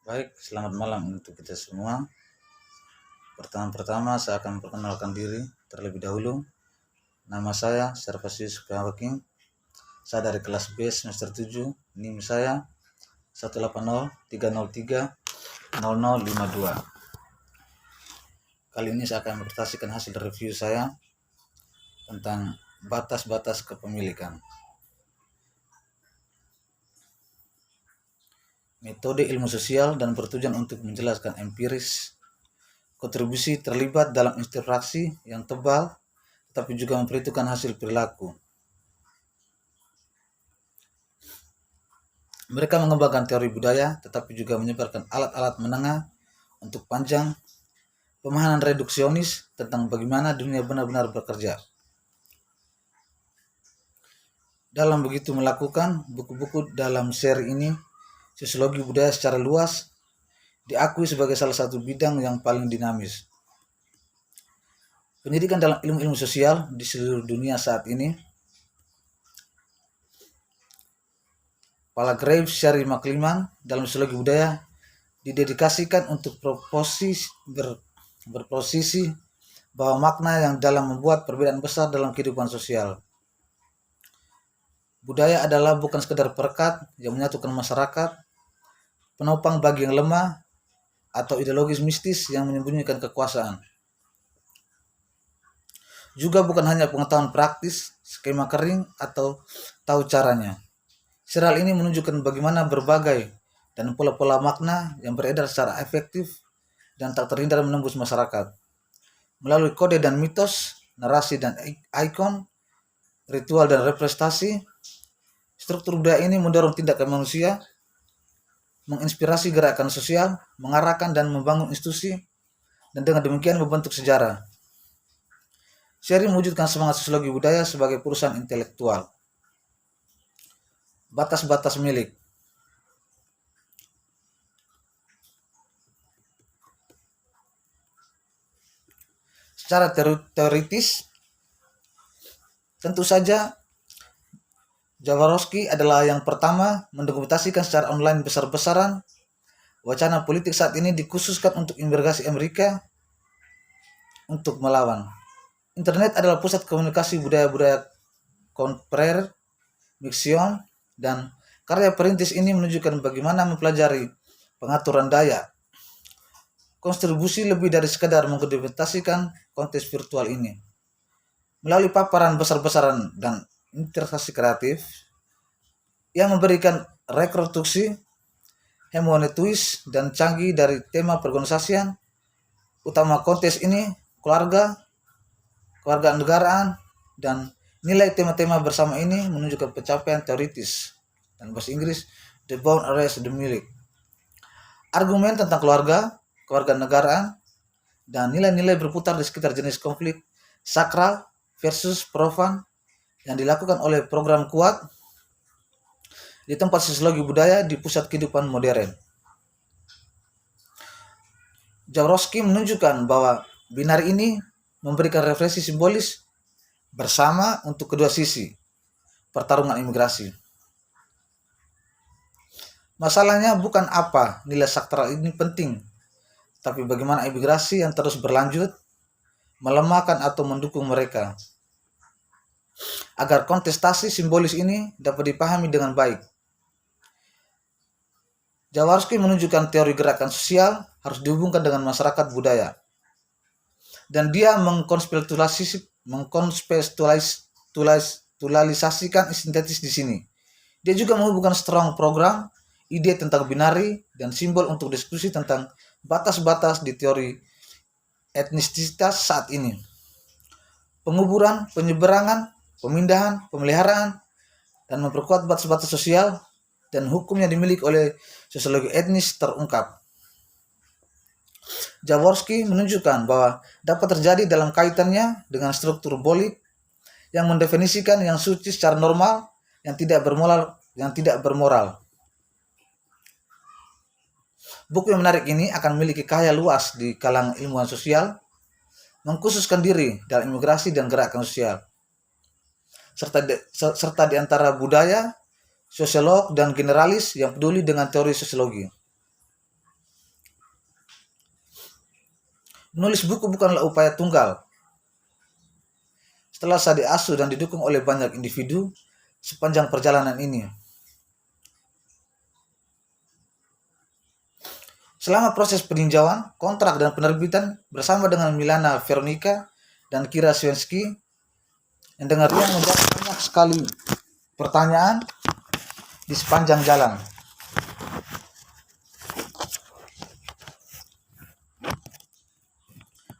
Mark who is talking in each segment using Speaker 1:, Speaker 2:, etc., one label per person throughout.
Speaker 1: Baik, selamat malam untuk kita semua. Pertama-tama saya akan perkenalkan diri terlebih dahulu. Nama saya Servasius Kawaking. Saya dari kelas B semester 7. NIM saya 180303052. Kali ini saya akan mempresentasikan hasil review saya tentang batas-batas kepemilikan. Metode ilmu sosial dan bertujuan untuk menjelaskan empiris kontribusi terlibat dalam interaksi yang tebal, tetapi juga memperhitungkan hasil perilaku. Mereka mengembangkan teori budaya, tetapi juga menyebarkan alat-alat menengah untuk panjang, pemahaman reduksionis tentang bagaimana dunia benar-benar bekerja. Dalam begitu melakukan, buku-buku dalam seri ini, sosiologi budaya secara luas, diakui sebagai salah satu bidang yang paling dinamis. Pendidikan dalam ilmu-ilmu sosial di seluruh dunia saat ini, Palgrave Sherry McLean dalam sosiologi budaya didedikasikan untuk berposisi bahwa makna yang dalam membuat perbedaan besar dalam kehidupan sosial. Budaya adalah bukan sekedar perekat yang menyatukan masyarakat, penopang bagi yang lemah, atau ideologis mistis yang menyembunyikan kekuasaan. Juga bukan hanya pengetahuan praktis, skema kering, atau tahu caranya. Serial ini menunjukkan bagaimana berbagai dan pola-pola makna yang beredar secara efektif dan tak terhindar menembus masyarakat. Melalui kode dan mitos, narasi dan ikon, ritual dan representasi, struktur budaya ini mendorong tindakan manusia, menginspirasi gerakan sosial, mengarahkan dan membangun institusi, dan dengan demikian membentuk sejarah. Seri mewujudkan semangat sosiologi budaya sebagai perusahaan intelektual. Batas-batas milik. Secara teoritis, tentu saja Jaworowski adalah yang pertama mendokumentasikan secara online besar-besaran wacana politik saat ini dikhususkan untuk imigrasi Amerika untuk melawan. Internet adalah pusat komunikasi budaya-budaya kontemporer, mixtion, dan karya perintis ini menunjukkan bagaimana mempelajari pengaturan daya. Kontribusi lebih dari sekadar mendokumentasikan konteks virtual ini. Melalui paparan besar-besaran dan interaksi kreatif yang memberikan rekonstruksi hermeneutis dan canggih dari tema perorganisasian, utama konteks ini keluarga negaraan, dan nilai tema-tema bersama ini menunjukkan pencapaian teoritis dan bahasa Inggris the bound areas the milik. Argumen tentang keluarga negaraan, dan nilai-nilai berputar di sekitar jenis konflik sakral versus profan yang dilakukan oleh program kuat di tempat sosiologi budaya di pusat kehidupan modern. Jaworowski menunjukkan bahwa binari ini memberikan referensi simbolis bersama untuk kedua sisi pertarungan imigrasi. Masalahnya bukan apa nilai sakral ini penting, tapi bagaimana imigrasi yang terus berlanjut melemahkan atau mendukung mereka. Agar kontestasi simbolis ini dapat dipahami dengan baik, Jaworowski menunjukkan teori gerakan sosial harus dihubungkan dengan masyarakat budaya. Dan dia mengkonspektualisasikan sintetis di sini. Dia juga menghubungkan strong program, ide tentang binari, dan simbol untuk diskusi tentang batas-batas di teori etnisitas saat ini. Penguburan, penyeberangan, pemindahan, pemeliharaan, dan memperkuat batas-batas sosial dan hukum yang dimiliki oleh sosiologi etnis terungkap. Jaworowski menunjukkan bahwa dapat terjadi dalam kaitannya dengan struktur bolik yang mendefinisikan yang suci secara normal, yang tidak bermoral. Buku yang menarik ini akan memiliki karya luas di kalangan ilmuwan sosial, mengkhususkan diri dalam imigrasi dan gerakan sosial, serta di antara budaya, sosiolog, dan generalis yang peduli dengan teori sosiologi. Menulis buku bukanlah upaya tunggal. Setelah saya diasuh dan didukung oleh banyak individu sepanjang perjalanan ini. Selama proses peninjauan, kontrak, dan penerbitan bersama dengan Milana Veronica dan Kira Swensky, yang dengarnya menjawab banyak sekali pertanyaan di sepanjang jalan.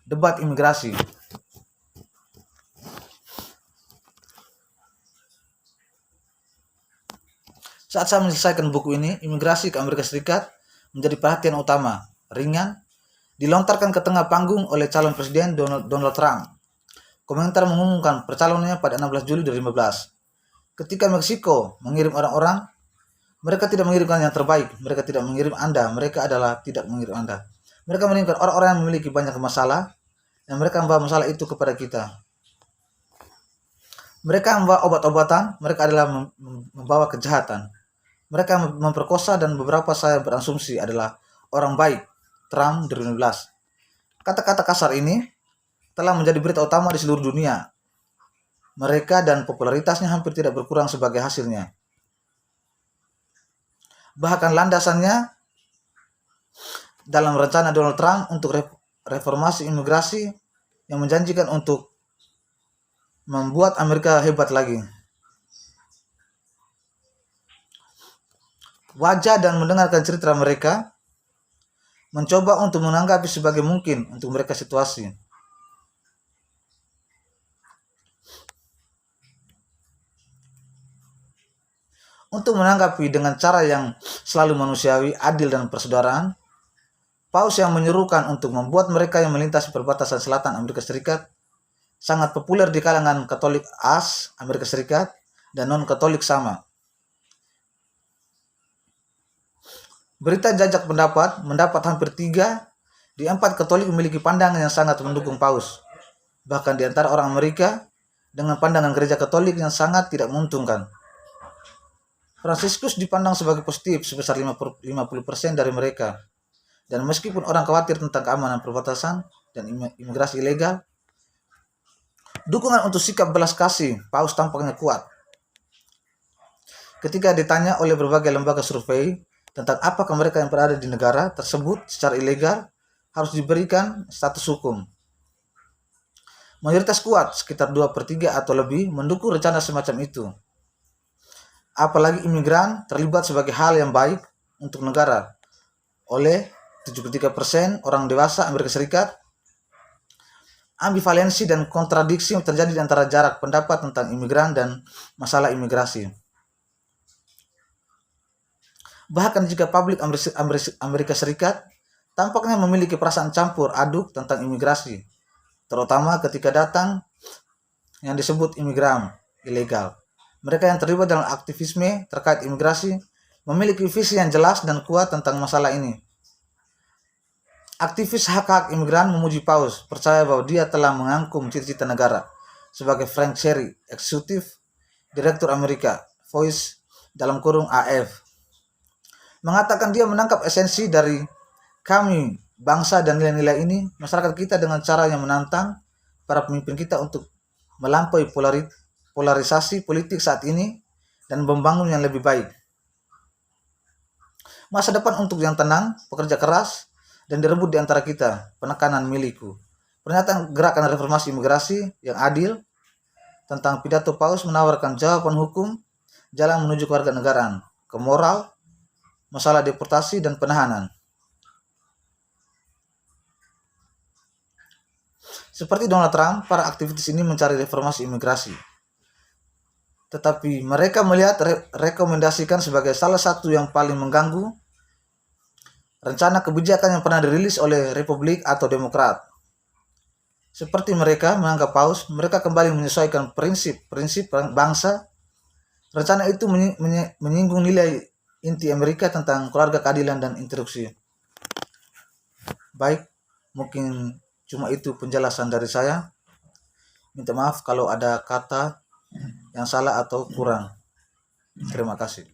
Speaker 1: Debat imigrasi. Saat saya menyelesaikan buku ini, imigrasi ke Amerika Serikat menjadi perhatian utama, ringan, dilontarkan ke tengah panggung oleh calon presiden Donald Trump. Komentar mengumumkan percalonannya pada 16 Juli 2015. Ketika Meksiko mengirim orang-orang, mereka tidak mengirimkan yang terbaik. Mereka tidak mengirim Anda. Mereka adalah tidak mengirim Anda. Mereka mengirimkan orang-orang yang memiliki banyak masalah, dan mereka membawa masalah itu kepada kita. Mereka membawa obat-obatan. Mereka adalah membawa kejahatan. Mereka memperkosa, dan beberapa saya berasumsi adalah orang baik. Trump 2015. Kata-kata kasar ini telah menjadi berita utama di seluruh dunia. Mereka dan popularitasnya hampir tidak berkurang sebagai hasilnya. Bahkan landasannya dalam rencana Donald Trump untuk reformasi imigrasi yang menjanjikan untuk membuat Amerika hebat lagi. Wajah dan mendengarkan cerita mereka, mencoba untuk menanggapi sebagai mungkin untuk mereka situasi. Untuk menanggapi dengan cara yang selalu manusiawi, adil, dan persaudaraan, paus yang menyerukan untuk membuat mereka yang melintasi perbatasan selatan Amerika Serikat sangat populer di kalangan Katolik AS Amerika Serikat dan non-Katolik sama. Berita jajak pendapat mendapat hampir 3 di 4 Katolik memiliki pandangan yang sangat mendukung paus. Bahkan di antara orang Amerika dengan pandangan gereja Katolik yang sangat tidak menguntungkan. Fransiskus dipandang sebagai positif sebesar 50% dari mereka. Dan meskipun orang khawatir tentang keamanan perbatasan dan imigrasi ilegal, dukungan untuk sikap belas kasih paus tampaknya kuat. Ketika ditanya oleh berbagai lembaga survei tentang apakah mereka yang berada di negara tersebut secara ilegal harus diberikan status hukum, mayoritas kuat, sekitar 2/3 atau lebih, mendukung rencana semacam itu. Apalagi imigran terlibat sebagai hal yang baik untuk negara oleh 73% orang dewasa Amerika Serikat. Ambivalensi dan kontradiksi yang terjadi di antara jarak pendapat tentang imigran dan masalah imigrasi. Bahkan jika publik Amerika Serikat tampaknya memiliki perasaan campur aduk tentang imigrasi, terutama ketika datang yang disebut imigran ilegal. Mereka yang terlibat dalam aktivisme terkait imigrasi memiliki visi yang jelas dan kuat tentang masalah ini. Aktivis hak-hak imigran memuji paus, percaya bahwa dia telah mengangkum cita-cita negara. Sebagai Frank Cherry, eksekutif direktur Amerika Voice (AF), mengatakan dia menangkap esensi dari kami, bangsa dan nilai-nilai ini, masyarakat kita dengan cara yang menantang para pemimpin kita untuk melampaui polarisasi politik saat ini dan membangun yang lebih baik. Masa depan untuk yang tenang, pekerja keras, dan direbut di antara kita, penekanan milikku. Pernyataan gerakan reformasi imigrasi yang adil tentang pidato paus menawarkan jawaban hukum, jalan menuju kewarganegaraan, ke moral, masalah deportasi dan penahanan. Seperti Donald Trump, para aktivis ini mencari reformasi imigrasi. Tetapi mereka melihat rekomendasikan sebagai salah satu yang paling mengganggu rencana kebijakan yang pernah dirilis oleh Republik atau Demokrat. Seperti mereka menganggap paus, mereka kembali menyesuaikan prinsip-prinsip bangsa. Rencana itu menyinggung nilai inti Amerika tentang keluarga, keadilan, dan interupsi. Baik, mungkin cuma itu penjelasan dari saya. Minta maaf kalau ada kata yang salah atau kurang. Terima kasih.